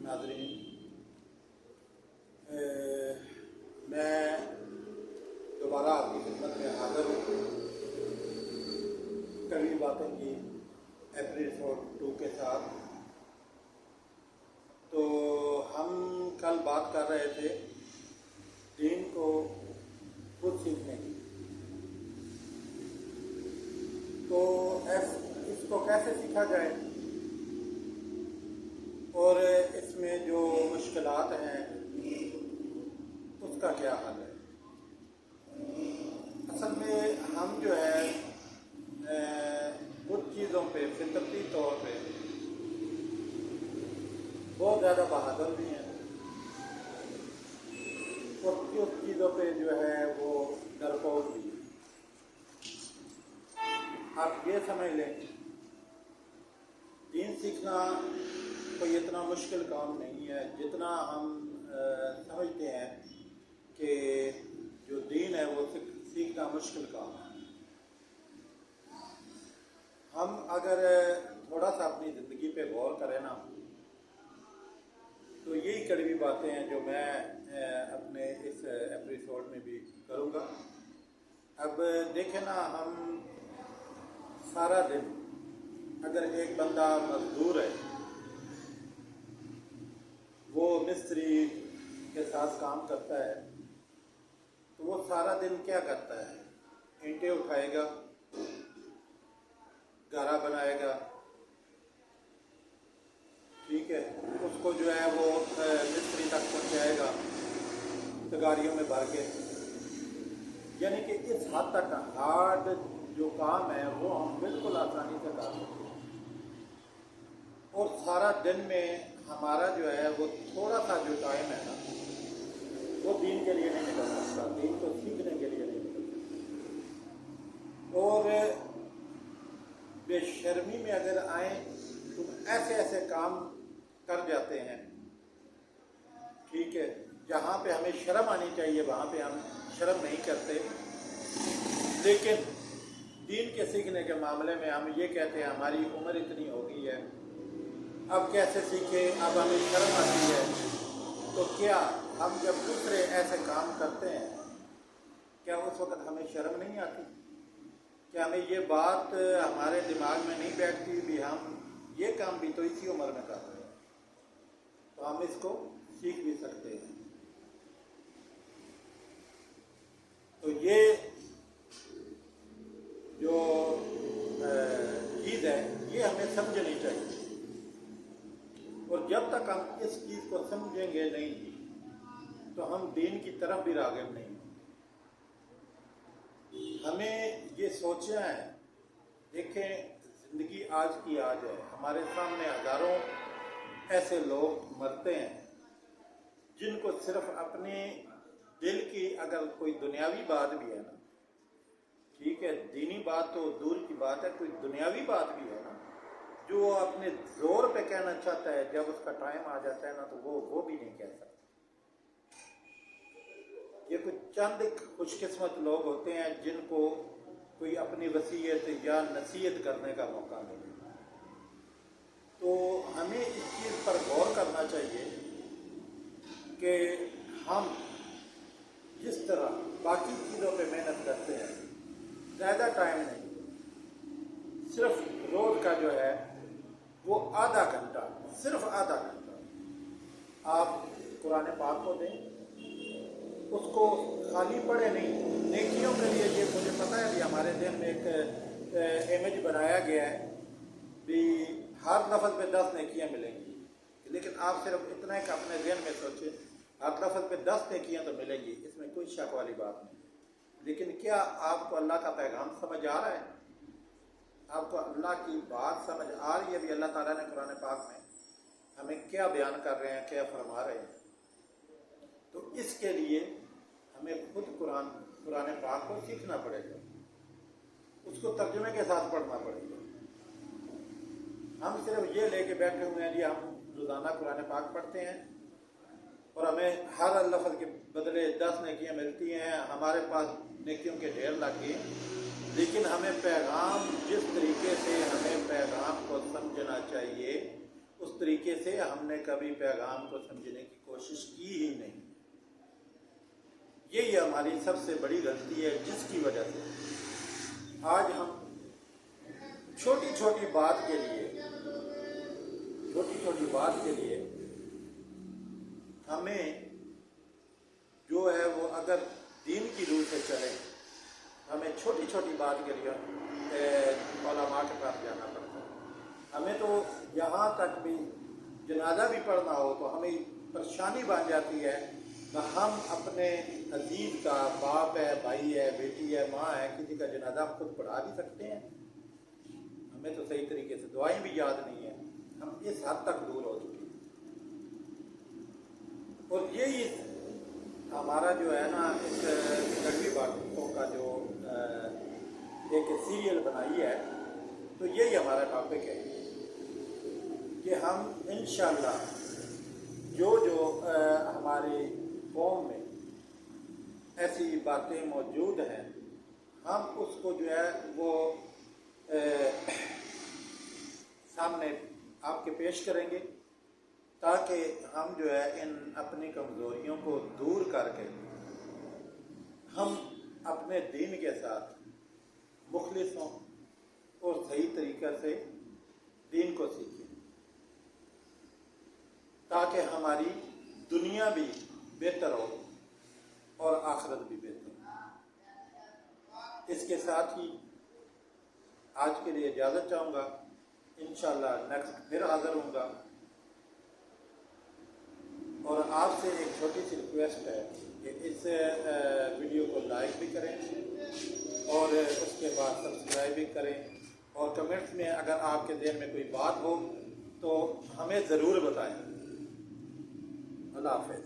नाज़रीन, मैं दोबारा आपकी खिदमत में हाज़िर हूँ कड़वी बातों की एपिसोड 2 के साथ। तो हम कल बात कर रहे थे दीन को खुद सीखने की। तो इसको कैसे सीखा जाए और इसमें जो मुश्किलात हैं उसका क्या हल है। असल में हम जो है कुछ चीज़ों पे फितरती तौर पे बहुत ज़्यादा बहादुर भी हैं और कुछ चीज़ों पे जो है वो डरपोक भी हैं। आप ये समझ लें, दीन सीखना कोई इतना मुश्किल काम नहीं है जितना हम समझते हैं कि जो दीन है वो सीखना मुश्किल काम है। हम अगर थोड़ा सा अपनी ज़िंदगी पे गौर करें ना, तो यही कड़वी बातें हैं जो मैं अपने इस एपिसोड में भी करूँगा। अब देखें ना, हम सारा दिन अगर एक बंदा मजदूर है, वो मिस्त्री के साथ काम करता है, तो वो सारा दिन क्या करता है? ईंटें उठाएगा, गारा बनाएगा, ठीक है, उसको जो है वो मिस्त्री तक पहुंचाएगा गाड़ियों में भर के। यानी कि इस हद तक हार्ड जो काम है वो हम बिल्कुल आसानी से कर सकते हैं। और सारा दिन में हमारा जो है वो थोड़ा सा जो टाइम है ना, वो दीन के लिए नहीं निकल सकता, दीन को सीखने के लिए नहीं निकल सकता। और बेशर्मी में अगर आए तो ऐसे ऐसे काम कर जाते हैं, ठीक है, जहाँ पे हमें शर्म आनी चाहिए वहाँ पे हम शर्म नहीं करते। लेकिन दीन के सीखने के मामले में हम ये कहते हैं हमारी उम्र इतनी हो गई है, अब कैसे सीखें, अब हमें शर्म आती है। तो क्या हम जब दूसरे ऐसे काम करते हैं, क्या उस वक़्त हमें शर्म नहीं आती? क्या हमें ये बात हमारे दिमाग में नहीं बैठती भी हम ये काम भी तो इसी उम्र में कर रहे हैं, तो हम इसको सीख भी सकते हैं। तो ये जो चीज़ है ये हमें समझनी चाहिए, और जब तक हम इस चीज़ को समझेंगे नहीं तो हम दीन की तरफ भी राग़िब नहीं। हमें ये सोचना है, देखें ज़िंदगी आज की आज है, हमारे सामने हज़ारों ऐसे लोग मरते हैं जिनको सिर्फ अपने दिल की अगर कोई दुनियावी बात भी है ना, ठीक है, दीनी बात तो दूर की बात है, कोई दुनियावी बात भी है ना जो वो अपने जोर पे कहना चाहता है, जब उसका टाइम आ जाता है ना तो वो भी नहीं कह सकता। ये कुछ चंद खुशकिस्मत लोग होते हैं जिनको कोई अपनी वसीयत या नसीहत करने का मौका मिले। तो हमें इस चीज़ पर गौर करना चाहिए कि हम जिस तरह बाकी चीज़ों पे मेहनत करते हैं, ज़्यादा टाइम नहीं, सिर्फ रोज़ का जो है वो आधा घंटा, सिर्फ आधा घंटा आप कुरान पाक को दें, उसको खाली पढ़े नहीं, नेकियों के लिए। ये मुझे पता है कि हमारे दिन में एक इमेज बनाया गया है भी हर लफ्ज़ पे 10 नेकियां मिलेंगी, लेकिन आप सिर्फ इतना ही अपने ज़हन में सोचें, हर लफ्ज़ पे 10 नेकियां तो मिलेंगी, इसमें कोई शक वाली बात नहीं। लेकिन क्या आपको अल्लाह का पैगाम समझ आ रहा है? आपको अल्लाह की बात समझ आ रही है भी अल्लाह ताला ने कुरान पाक में हमें क्या बयान कर रहे हैं, क्या फरमा रहे हैं? तो इसके लिए हमें खुद कुरान पाक को सीखना पड़ेगा, उसको तर्जुमे के साथ पढ़ना पड़ेगा। हम सिर्फ ये लेके बैठे हुए हैं जी हम रोज़ाना कुरान पाक पढ़ते हैं और हमें हर लफ्ज़ के बदले 10 नेकियां मिलती हैं, हमारे पास नेकियों के ढेर लग गए। लेकिन हमें पैगाम, जिस तरीके से हमें पैगाम को समझना चाहिए उस तरीके से हमने कभी पैगाम को समझने की कोशिश की ही नहीं। यही हमारी सबसे बड़ी गलती है, जिसकी वजह से आज हम छोटी छोटी बात के लिए हमें जो है वो अगर दीन की रूह से चले, हमें छोटी छोटी बात के लिए उलमा के पास जाना पड़ता है। हमें तो यहाँ तक भी जनाजा भी पढ़ना हो तो हमें परेशानी बन जाती है कि हम अपने अजीज का, बाप है, भाई है, बेटी है, माँ है, किसी का जनाजा हम खुद पढ़ा भी सकते हैं। हमें तो सही तरीके से दुआएं भी याद नहीं है। हम इस हद तक दूर हो चुके हैं। और यही हमारा जो है ना, इस कड़वी बातों का जो एक सीरियल बनाई है, तो यही हमारा टॉपिक है कि हम इंशाअल्लाह जो हमारी कौम में ऐसी बातें मौजूद हैं, हम उसको जो है वो सामने आपके पेश करेंगे, ताकि हम जो है इन अपनी कमज़ोरियों को दूर करके हम अपने दीन के साथ मुखलिस हों और सही तरीक़े से दीन को सीखें, ताकि हमारी दुनिया भी बेहतर हो और आखिरत भी बेहतर हो। इसके साथ ही आज के लिए इजाज़त चाहूँगा। इंशाअल्लाह नेक्स्ट फिर हाज़िर होऊंगा। और आपसे एक छोटी सी रिक्वेस्ट है कि इस वीडियो को लाइक भी करें और उसके बाद सब्सक्राइब भी करें, और कमेंट्स में अगर आपके ज़हन में कोई बात हो तो हमें ज़रूर बताएं। अल्लाह हाफ़िज़।